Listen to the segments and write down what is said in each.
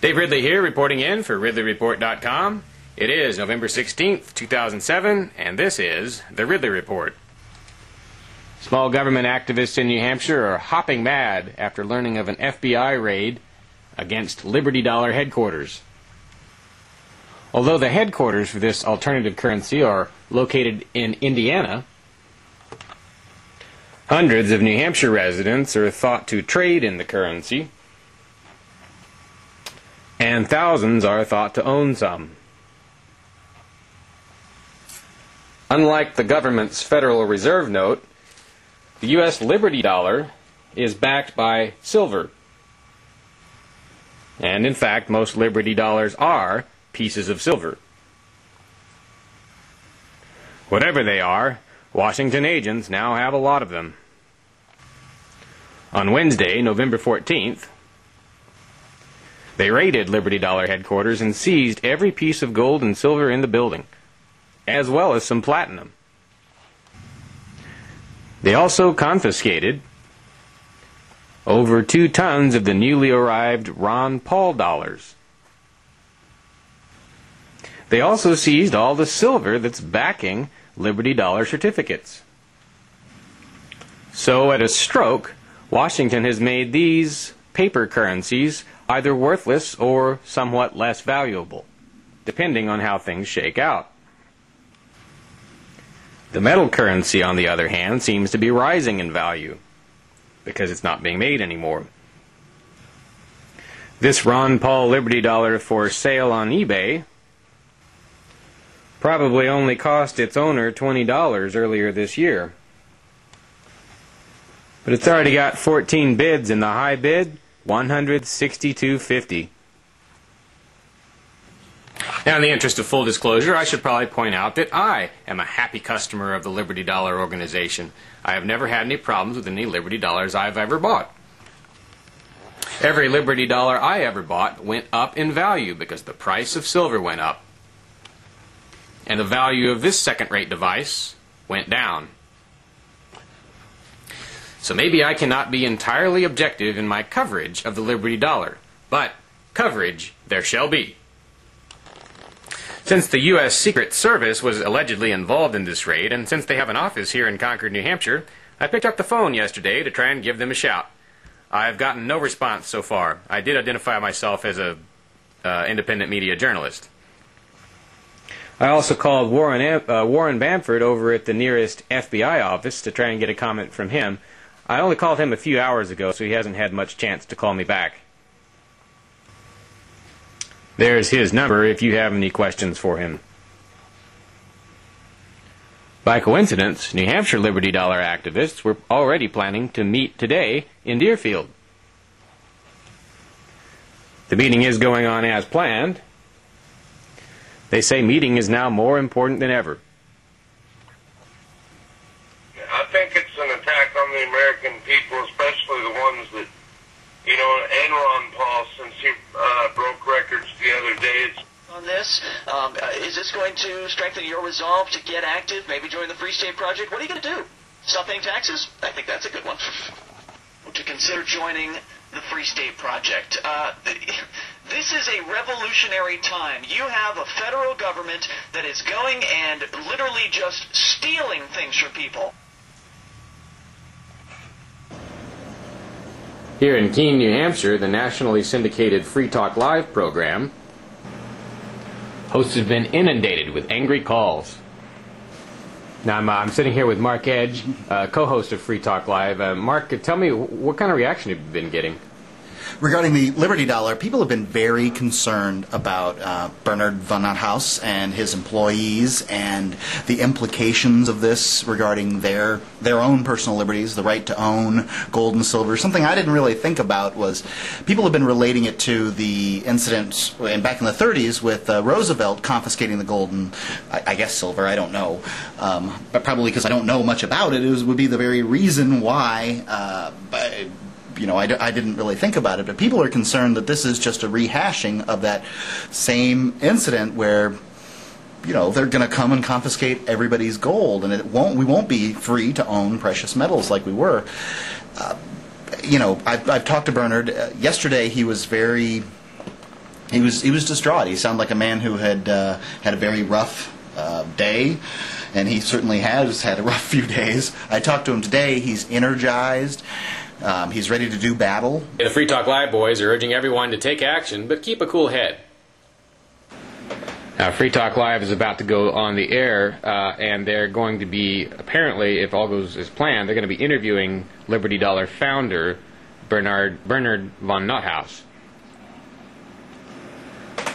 Dave Ridley here, reporting in for RidleyReport.com. It is November 16th, 2007, and this is the Ridley Report. Small government activists in New Hampshire are hopping mad after learning of an FBI raid against Liberty Dollar headquarters. Although the headquarters for this alternative currency are located in Indiana, hundreds of New Hampshire residents are thought to trade in the currency, and thousands are thought to own some. Unlike the government's Federal Reserve note, the U.S. Liberty Dollar is backed by silver. And in fact, most Liberty Dollars are pieces of silver. Whatever they are, Washington agents now have a lot of them. On Wednesday, November 14th, they raided Liberty Dollar headquarters and seized every piece of gold and silver in the building, as well as some platinum. They also confiscated over 2 tons of the newly arrived Ron Paul dollars. They also seized all the silver that's backing Liberty Dollar certificates. So at a stroke, Washington has made these paper currencies either worthless or somewhat less valuable, depending on how things shake out. The metal currency, on the other hand, seems to be rising in value because it's not being made anymore. This Ron Paul Liberty Dollar for sale on eBay probably only cost its owner $20 earlier this year. But it's already got 14 bids, and the high bid, $162.50. Now, in the interest of full disclosure, I should probably point out that I am a happy customer of the Liberty Dollar organization. I have never had any problems with any Liberty Dollars I've ever bought. Every Liberty Dollar I ever bought went up in value because the price of silver went up. And the value of this second-rate device went down. So maybe I cannot be entirely objective in my coverage of the Liberty Dollar, but coverage there shall be. Since the U.S. Secret Service was allegedly involved in this raid, and since they have an office here in Concord, New Hampshire, I picked up the phone yesterday to try and give them a shout. I've gotten no response so far. I did identify myself as an independent media journalist. I also called Warren Bamford over at the nearest FBI office to try and get a comment from him. I only called him a few hours ago, so he hasn't had much chance to call me back. There's his number if you have any questions for him. By coincidence, New Hampshire Liberty Dollar activists were already planning to meet today in Deerfield. The meeting is going on as planned. They say meeting is now more important than ever. I think it's an attack on the American people, especially the ones that, and Ron Paul, since he broke records the other day. On this, is this going to strengthen your resolve to get active, maybe join the Free State Project? What are you going to do? Stop paying taxes? I think that's a good one. To consider joining the Free State Project. This is a revolutionary time. You have a federal government that is going and literally just stealing things from people. Here in Keene, New Hampshire, the nationally syndicated Free Talk Live program hosts have been inundated with angry calls. Now, I'm sitting here with Mark Edge, co-host of Free Talk Live. Mark, tell me, what kind of reaction have you been getting? Regarding the Liberty Dollar, people have been very concerned about Bernard von Nothaus and his employees and the implications of this regarding their own personal liberties, the right to own gold and silver. Something I didn't really think about was people have been relating it to the incident back in the 30s with Roosevelt confiscating the gold and, I guess, silver. I don't know. But probably because I don't know much about it, would be the very reason why I didn't really think about it, but people are concerned that this is just a rehashing of that same incident where, they're going to come and confiscate everybody's gold, and we won't be free to own precious metals like we were. I've talked to Bernard. Yesterday he was very He was distraught. He sounded like a man who had had a very rough day, and he certainly has had a rough few days. I talked to him today. He's energized. He's ready to do battle. The Free Talk Live boys are urging everyone to take action, but keep a cool head. Now, Free Talk Live is about to go on the air, and they're going to be, apparently, if all goes as planned, they're going to be interviewing Liberty Dollar founder Bernard von Nothaus.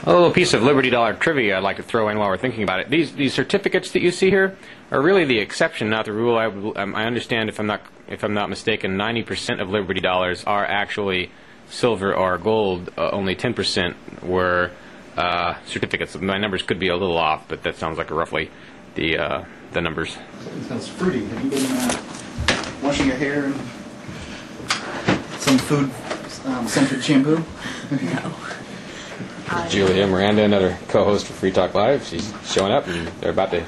A little piece of Liberty Dollar trivia I'd like to throw in while we're thinking about it. These certificates that you see here are really the exception, not the rule. I understand, if I'm not mistaken, 90% of Liberty Dollars are actually silver or gold. Only 10% were certificates. My numbers could be a little off, but that sounds like roughly the numbers. It smells fruity. Have you been washing your hair and some food scented shampoo? No. Julia Miranda, another co-host for Free Talk Live. She's showing up, and they're about to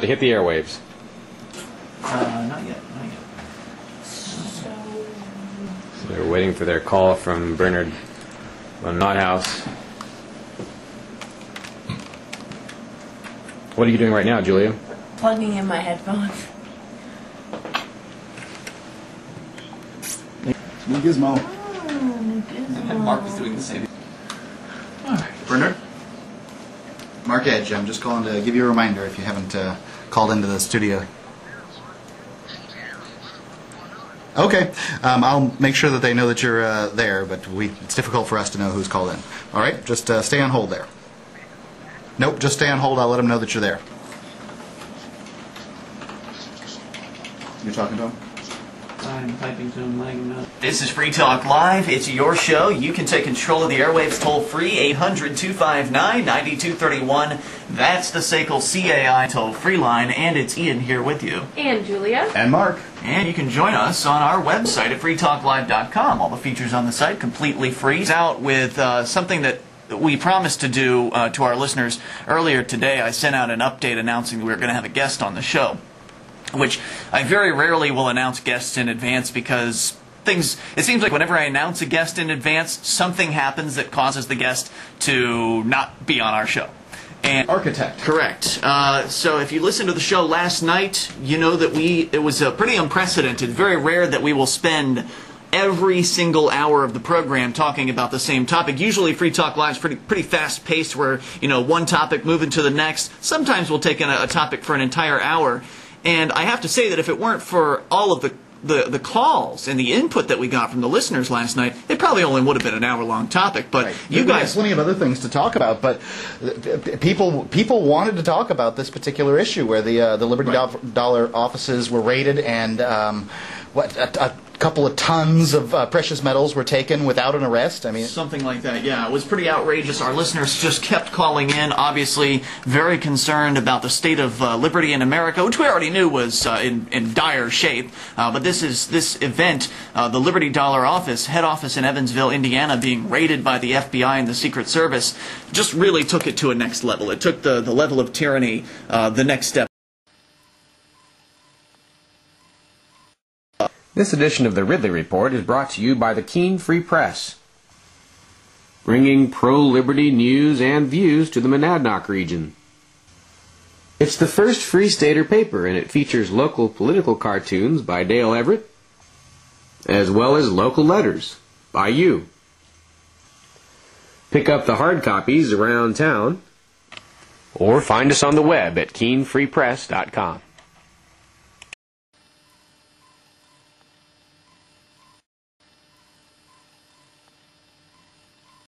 hit the airwaves. Not yet. So they're waiting for their call from Bernard von Nothaus. What are you doing right now, Julia? Plugging in my headphones. New gizmo. New gizmo. Mark was doing the same. Bernard? Mark Edge, I'm just calling to give you a reminder if you haven't called into the studio. Okay, I'll make sure that they know that you're there, but it's difficult for us to know who's called in. All right, just stay on hold there. Nope, just stay on hold. I'll let them know that you're there. You're talking to him? I'm typing to him, letting him know. This is Free Talk Live. It's your show. You can take control of the airwaves toll-free, 800-259-9231. That's the SACL CAI toll-free line, and it's Ian here with you. And Julia. And Mark. And you can join us on our website at freetalklive.com. All the features on the site completely free. It's out with something that we promised to do to our listeners earlier today. I sent out an update announcing we were going to have a guest on the show, which I very rarely will announce guests in advance because it seems like whenever I announce a guest in advance, something happens that causes the guest to not be on our show. And Architect. Correct. So if you listened to the show last night, you know that it was pretty unprecedented. Very rare that we will spend every single hour of the program talking about the same topic. Usually Free Talk Live is pretty fast-paced where, one topic moving to the next. Sometimes we'll take a topic for an entire hour. And I have to say that if it weren't for all of the calls and the input that we got from the listeners last night, it probably only would have been an hour-long topic. But right. you guys... have plenty of other things to talk about, but people wanted to talk about this particular issue where the Liberty Dollar offices were raided and a couple of tons of precious metals were taken without an arrest. I mean, something like that, yeah. It was pretty outrageous. Our listeners just kept calling in, obviously very concerned about the state of liberty in America, which we already knew was in dire shape. But this event, the Liberty Dollar office, head office in Evansville, Indiana, being raided by the FBI and the Secret Service, just really took it to a next level. It took the level of tyranny the next step. This edition of the Ridley Report is brought to you by the Keene Free Press, bringing pro-liberty news and views to the Monadnock region. It's the first Free Stater paper, and it features local political cartoons by Dale Everett, as well as local letters by you. Pick up the hard copies around town, or find us on the web at KeeneFreePress.com.